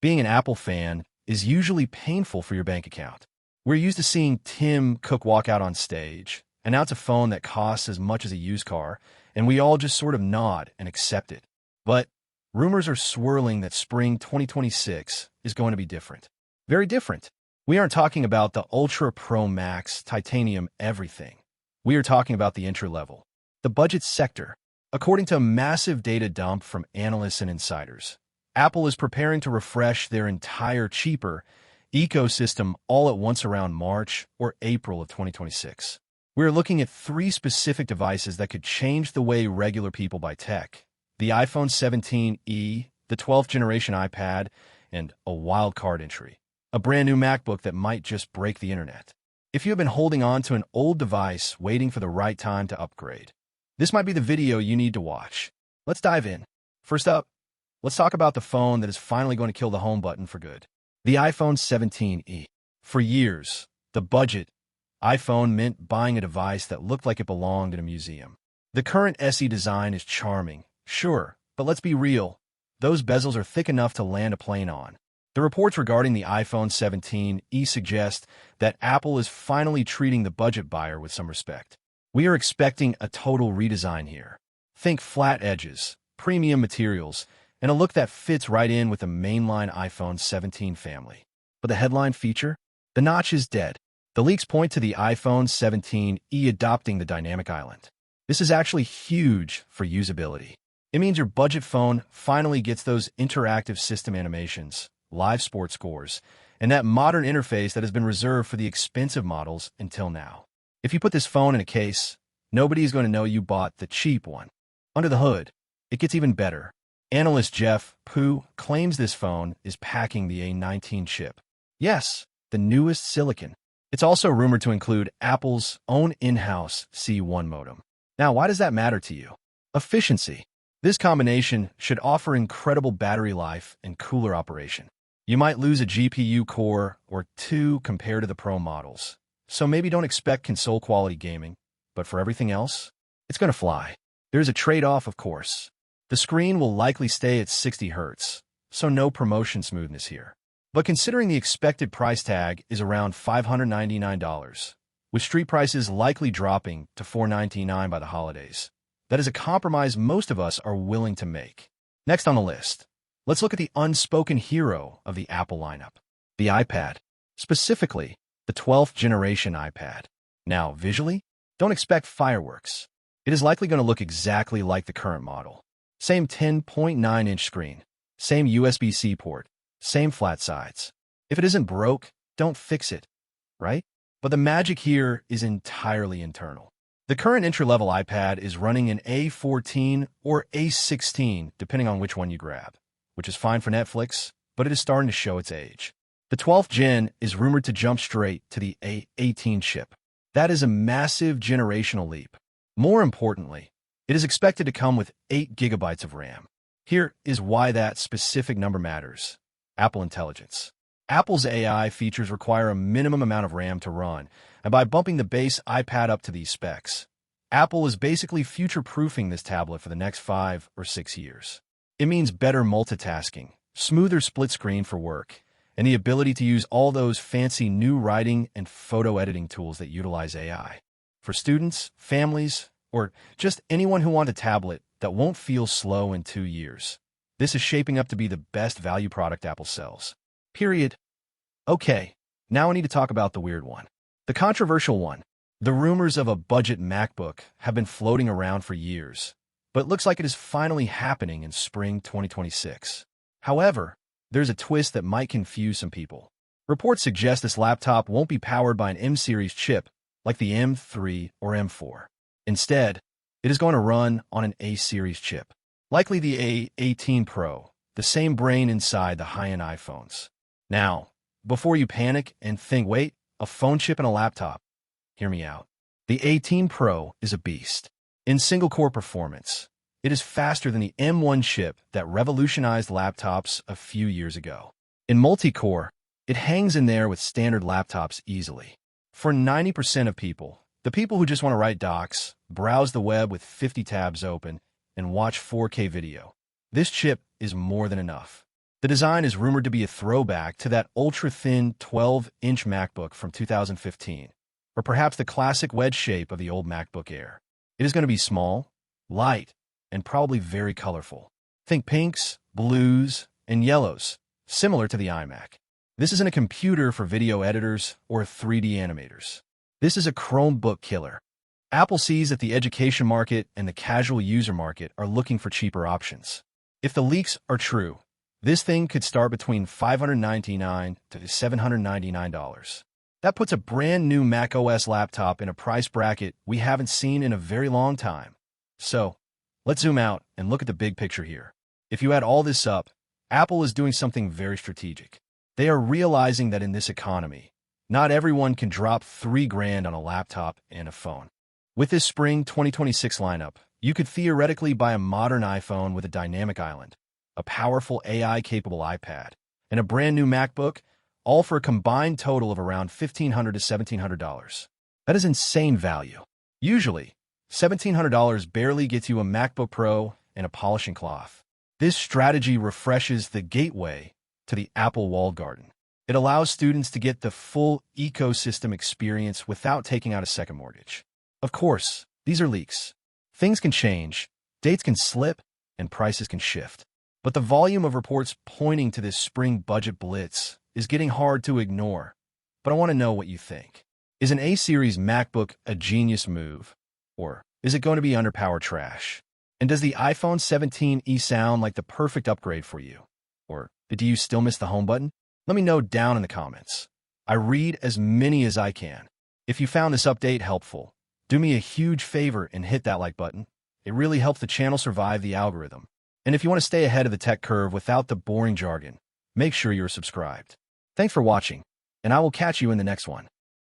Being an Apple fan is usually painful for your bank account. We're used to seeing Tim Cook walk out on stage, and now it's a phone that costs as much as a used car, and we all just sort of nod and accept it. But rumors are swirling that spring 2026 is going to be different. Very different. We aren't talking about the Ultra Pro Max titanium everything. We are talking about the entry level, the budget sector. According to a massive data dump from analysts and insiders, Apple is preparing to refresh their entire cheaper ecosystem all at once around March or April of 2026. We're looking at three specific devices that could change the way regular people buy tech: the iPhone 17e, the 12th generation iPad, and a wild card entry, a brand new MacBook that might just break the internet. If you have been holding on to an old device waiting for the right time to upgrade, this might be the video you need to watch. Let's dive in. First up, let's talk about the phone that is finally going to kill the home button for good. The iPhone 17e. For years, the budget iPhone meant buying a device that looked like it belonged in a museum. The current SE design is charming, sure, but let's be real. Those bezels are thick enough to land a plane on. The reports regarding the iPhone 17e suggest that Apple is finally treating the budget buyer with some respect. We are expecting a total redesign here. Think flat edges, premium materials, and a look that fits right in with the mainline iPhone 17 family. But the headline feature? The notch is dead. The leaks point to the iPhone 17e adopting the dynamic island. This is actually huge for usability. It means your budget phone finally gets those interactive system animations, live sports scores, and that modern interface that has been reserved for the expensive models until now. If you put this phone in a case, nobody is going to know you bought the cheap one. Under the hood, it gets even better. Analyst Jeff Pu claims this phone is packing the A19 chip. Yes, the newest silicon. It's also rumored to include Apple's own in-house C1 modem. Now, why does that matter to you? Efficiency. This combination should offer incredible battery life and cooler operation. You might lose a GPU core or two compared to the Pro models, so maybe don't expect console-quality gaming, but for everything else, it's going to fly. There's a trade-off, of course. The screen will likely stay at 60 Hz, so no promotion smoothness here. But considering the expected price tag is around $599, with street prices likely dropping to $499 by the holidays, that is a compromise most of us are willing to make. Next on the list, let's look at the unspoken hero of the Apple lineup, the iPad, specifically the 12th generation iPad. Now, visually, don't expect fireworks. It is likely going to look exactly like the current model. Same 10.9-inch screen, same USB-C port, same flat sides. If it isn't broke, don't fix it, right? But the magic here is entirely internal. The current entry-level iPad is running an A14 or A16, depending on which one you grab, which is fine for Netflix, but it is starting to show its age. The 12th gen is rumored to jump straight to the A18 chip. That is a massive generational leap. More importantly, it is expected to come with 8 GB of RAM. Here is why that specific number matters. Apple Intelligence. Apple's AI features require a minimum amount of RAM to run, and by bumping the base iPad up to these specs, Apple is basically future-proofing this tablet for the next 5 or 6 years. It means better multitasking, smoother split screen for work, and the ability to use all those fancy new writing and photo editing tools that utilize AI. For students, families, or just anyone who wants a tablet that won't feel slow in 2 years, this is shaping up to be the best value product Apple sells. Period. Okay, now I need to talk about the weird one. The controversial one. The rumors of a budget MacBook have been floating around for years, but it looks like it is finally happening in spring 2026. However, there's a twist that might confuse some people. Reports suggest this laptop won't be powered by an M-series chip like the M3 or M4. Instead, it is going to run on an A-series chip, likely the A18 Pro, the same brain inside the high-end iPhones. Now, before you panic and think, wait, a phone chip in a laptop, hear me out. The A18 Pro is a beast. In single-core performance, it is faster than the M1 chip that revolutionized laptops a few years ago. In multi-core, it hangs in there with standard laptops easily. For 90% of people, the people who just want to write docs, browse the web with 50 tabs open, and watch 4K video, this chip is more than enough. The design is rumored to be a throwback to that ultra-thin 12-inch MacBook from 2015, or perhaps the classic wedge shape of the old MacBook Air. It is going to be small, light, and probably very colorful. Think pinks, blues, and yellows, similar to the iMac. This isn't a computer for video editors or 3D animators. This is a Chromebook killer. Apple sees that the education market and the casual user market are looking for cheaper options. If the leaks are true, this thing could start between $599 to $799. That puts a brand new macOS laptop in a price bracket we haven't seen in a very long time. So, let's zoom out and look at the big picture here. If you add all this up, Apple is doing something very strategic. They are realizing that in this economy, not everyone can drop $3,000 on a laptop and a phone. With this spring 2026 lineup, you could theoretically buy a modern iPhone with a dynamic island, a powerful AI-capable iPad, and a brand new MacBook, all for a combined total of around $1,500 to $1,700. That is insane value. Usually, $1,700 barely gets you a MacBook Pro and a polishing cloth. This strategy refreshes the gateway to the Apple walled garden. It allows students to get the full ecosystem experience without taking out a second mortgage. Of course, these are leaks. Things can change, dates can slip, and prices can shift. But the volume of reports pointing to this spring budget blitz is getting hard to ignore. But I want to know what you think. Is an A-series MacBook a genius move? Or is it going to be underpowered trash? And does the iPhone 17e sound like the perfect upgrade for you? Or do you still miss the home button? Let me know down in the comments. I read as many as I can. If you found this update helpful, do me a huge favor and hit that like button. It really helps the channel survive the algorithm. And if you want to stay ahead of the tech curve without the boring jargon, make sure you're subscribed. Thanks for watching, and I will catch you in the next one.